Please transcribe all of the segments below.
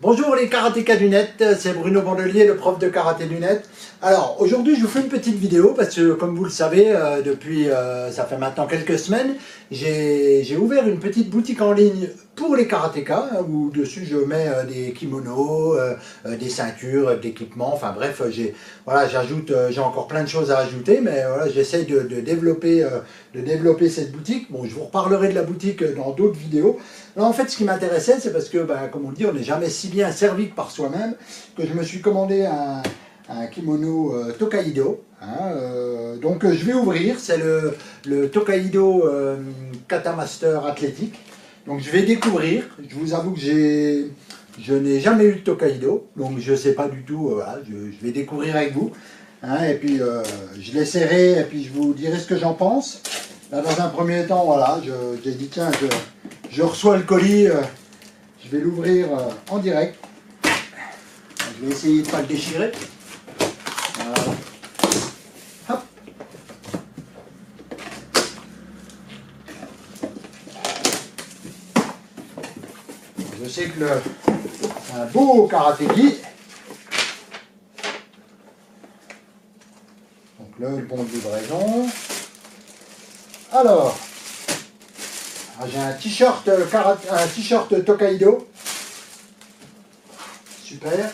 Bonjour les karatékas du net, c'est Bruno Bandelier, le prof de karaté du net. Alors aujourd'hui je vous fais une petite vidéo parce que comme vous le savez, depuis ça fait maintenant quelques semaines, j'ai ouvert une petite boutique en ligne pour les karatékas où dessus je mets des kimonos, des ceintures, d'équipements, enfin bref, j'ai encore plein de choses à ajouter, mais voilà, j'essaye de développer cette boutique. Bon, je vous reparlerai de la boutique dans d'autres vidéos. Là, en fait, ce qui m'intéressait, c'est parce que, comme on dit, on n'est jamais si bien servi que par soi-même, que je me suis commandé un kimono Tokaido. Donc, je vais ouvrir, c'est le Tokaido Kata Master Athlétique. Donc, je vais découvrir. Je vous avoue que je n'ai jamais eu de Tokaido, donc je ne sais pas du tout. Voilà, je vais découvrir avec vous. Et puis, je l'essaierai et puis je vous dirai ce que j'en pense. Là, dans un premier temps, voilà, j'ai dit, tiens, je reçois le colis, je vais l'ouvrir en direct. Je vais essayer de ne pas le déchirer. Voilà. Hop. Je sais que c'est un beau karatéki. Donc là, le bon de livraison. Alors, j'ai un t-shirt Tokaido. Super.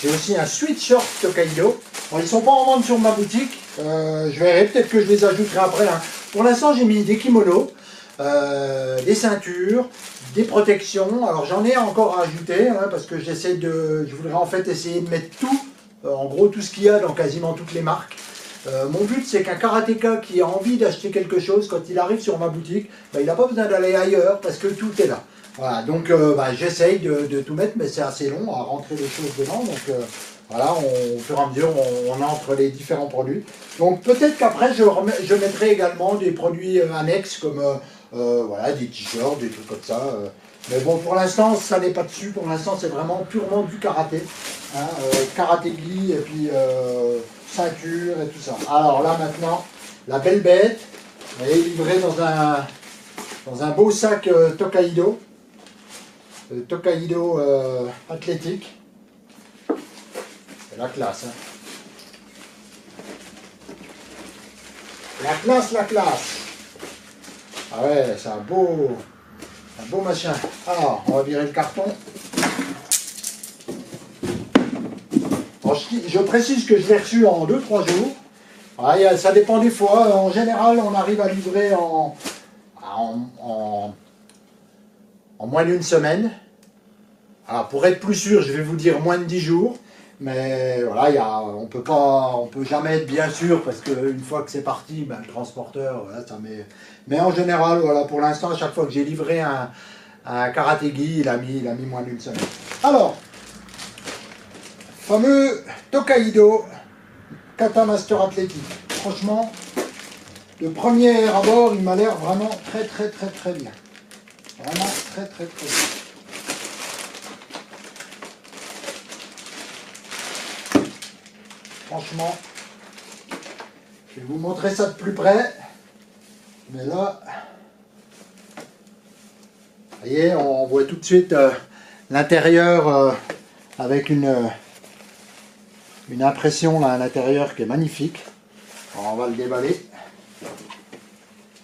J'ai aussi un sweatshirt Tokaido. Bon, ils ne sont pas en vente sur ma boutique. Je verrai, peut-être que je les ajouterai après. Pour l'instant, j'ai mis des kimonos, des ceintures, des protections. Alors, j'en ai encore à ajouter parce que je voudrais en fait essayer de mettre tout, en gros tout ce qu'il y a dans quasiment toutes les marques. Mon but, c'est qu'un karatéka qui a envie d'acheter quelque chose, quand il arrive sur ma boutique, il n'a pas besoin d'aller ailleurs parce que tout est là. Voilà, donc j'essaye de tout mettre, mais c'est assez long à rentrer les choses dedans. Donc voilà, au fur et à mesure, on entre les différents produits. Donc peut-être qu'après, je mettrai également des produits annexes comme voilà, des t-shirts, des trucs comme ça. Mais bon, pour l'instant, ça n'est pas dessus. Pour l'instant, c'est vraiment purement du karaté. Karaté-gi et puis ceinture et tout ça. Alors là, maintenant, la belle bête, elle est livrée dans un beau sac Tokaido. Tokaido athlétique. C'est la classe. La classe, la classe. Ah ouais, c'est un beau machin. Alors, on va virer le carton. Alors, je précise que je l'ai reçu en 2-3 jours. Voilà, ça dépend des fois. En général, on arrive à livrer en moins d'une semaine. Alors, pour être plus sûr, je vais vous dire moins de 10 jours. Mais voilà, on peut jamais être bien sûr parce qu'une fois que c'est parti, le transporteur, voilà, ça met. Mais en général, voilà, pour l'instant, à chaque fois que j'ai livré un karatégi, il a mis moins d'une semaine. Alors, fameux Tokaido Kata Master Athlétique. Franchement, de premier abord, il m'a l'air vraiment très bien. Vraiment très bien. Franchement, je vais vous montrer ça de plus près. Mais là, vous voyez, on voit tout de suite l'intérieur avec une impression là à l'intérieur qui est magnifique. Alors, on va le déballer.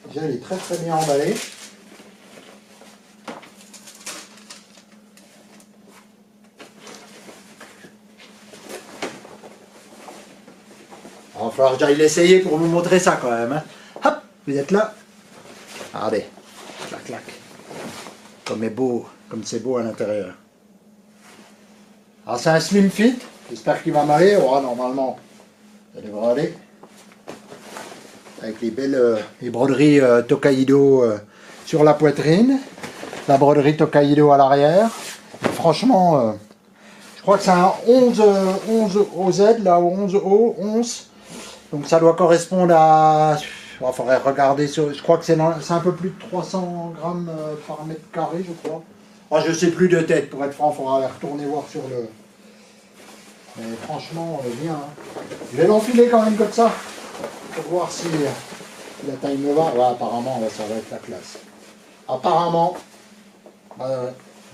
Déjà, il est très bien emballé. Il va falloir que j'aille l'essayer pour vous montrer ça quand même. Hop, vous êtes là. Regardez, clac. Comme c'est beau à l'intérieur. Alors c'est un slim fit. J'espère qu'il va m'aller. Oh, normalement, ça devrait aller. Avec les belles les broderies Tokaido sur la poitrine. La broderie Tokaido à l'arrière. Franchement, je crois que c'est un 11 OZ, là, 11 O, 11. Donc ça doit correspondre à... Il faudrait regarder, je crois que c'est un peu plus de 300 grammes par mètre carré, je crois. Oh, je ne sais plus de tête, pour être franc, il faudra aller retourner voir sur le... Mais franchement, bien. Je vais l'enfiler quand même comme ça, pour voir si la taille me va. Ouais, apparemment, ça va être la classe. Apparemment,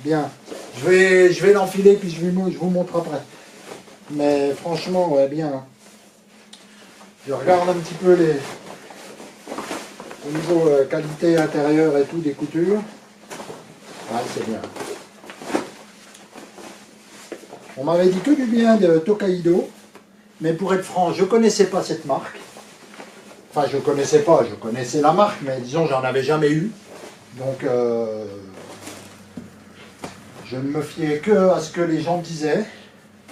bien. Je vais l'enfiler puis je vous montre après. Mais franchement, ouais, bien. Hein. Je regarde un petit peu au niveau qualité intérieure et tout des coutures. Ouais, c'est bien. On m'avait dit que du bien de Tokaido, mais pour être franc, je ne connaissais pas cette marque. Enfin, je connaissais la marque, mais disons, j'en avais jamais eu. Donc, je ne me fiais que à ce que les gens disaient.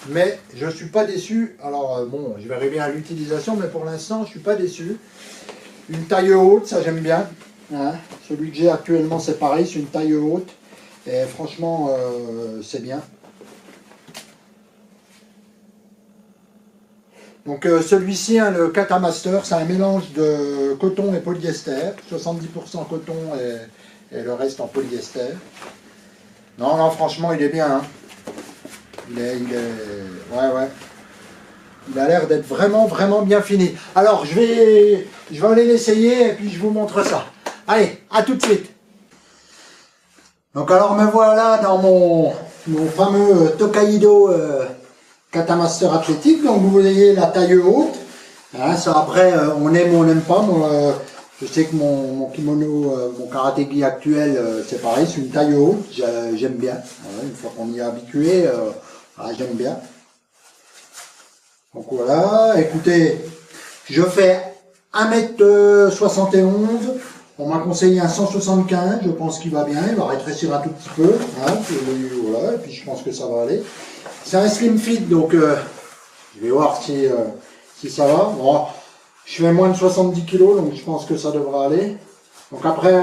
Mais je ne suis pas déçu. Alors, bon, je verrai bien l'utilisation, mais pour l'instant, je ne suis pas déçu. Une taille haute, ça j'aime bien. Hein. Celui que j'ai actuellement, c'est pareil, c'est une taille haute. Et franchement, c'est bien. Donc celui-ci, hein, le Katamaster, c'est un mélange de coton et polyester. 70% coton et le reste en polyester. Non, non, franchement, il est bien. Hein. Ouais. Il a l'air d'être vraiment, vraiment bien fini. Alors, je vais aller l'essayer et puis je vous montre ça. Allez, à tout de suite. Donc alors, me voilà dans mon fameux Tokaido Katamaster athlétique. Donc, vous voyez la taille haute. Hein, ça, après, on aime ou on n'aime pas. Moi, je sais que mon kimono, mon karatégi actuel, c'est pareil, c'est une taille haute. J'aime bien. Voilà, une fois qu'on y est habitué, j'aime bien. Donc voilà, écoutez, je fais 1m71, on m'a conseillé un 175, je pense qu'il va bien, il va rétrécir un tout petit peu, hein, voilà, et puis je pense que ça va aller. C'est un slim fit, donc je vais voir si ça va. Bon, je fais moins de 70 kg, donc je pense que ça devra aller. Donc après,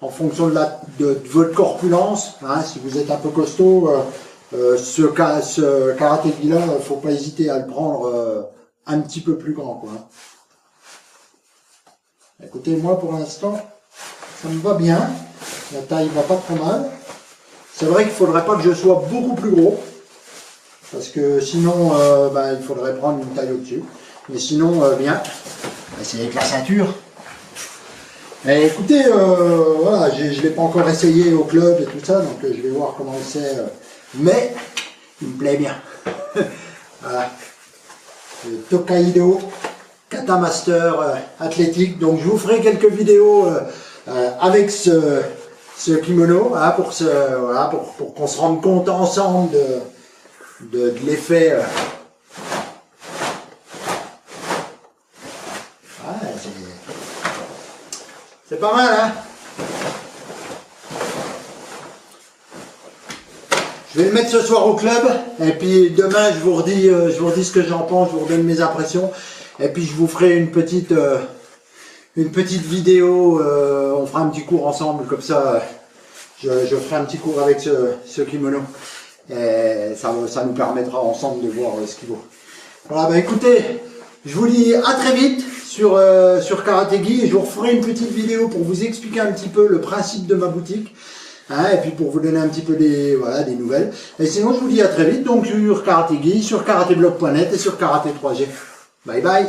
en fonction de votre corpulence, hein, si vous êtes un peu costaud, ce karatégi là, il ne faut pas hésiter à le prendre un petit peu plus grand, quoi. Écoutez, moi pour l'instant, ça me va bien. La taille va pas trop mal. C'est vrai qu'il ne faudrait pas que je sois beaucoup plus gros. Parce que sinon, il faudrait prendre une taille au-dessus. Mais sinon, bien. C'est avec la ceinture. Mais écoutez, voilà, je ne l'ai pas encore essayé au club et tout ça, donc je vais voir comment c'est. Mais il me plaît bien. Voilà. Le Tokaido Katamaster athlétique. Donc je vous ferai quelques vidéos avec ce kimono, hein, pour qu'on se rende compte ensemble de l'effet. C'est pas mal, hein? Je vais le mettre ce soir au club, et puis demain je vous redis ce que j'en pense, je vous redonne mes impressions, et puis je vous ferai une petite vidéo, on fera un petit cours ensemble, comme ça je ferai un petit cours avec ce kimono, et ça nous permettra ensemble de voir ce qu'il vaut. Voilà, bah écoutez, je vous dis à très vite sur Karatégi, et je vous referai une petite vidéo pour vous expliquer un petit peu le principe de ma boutique. Hein, et puis pour vous donner un petit peu des nouvelles. Et sinon, je vous dis à très vite, donc sur Karatégi, sur karatéblog.net et sur Karaté 3G. Bye bye.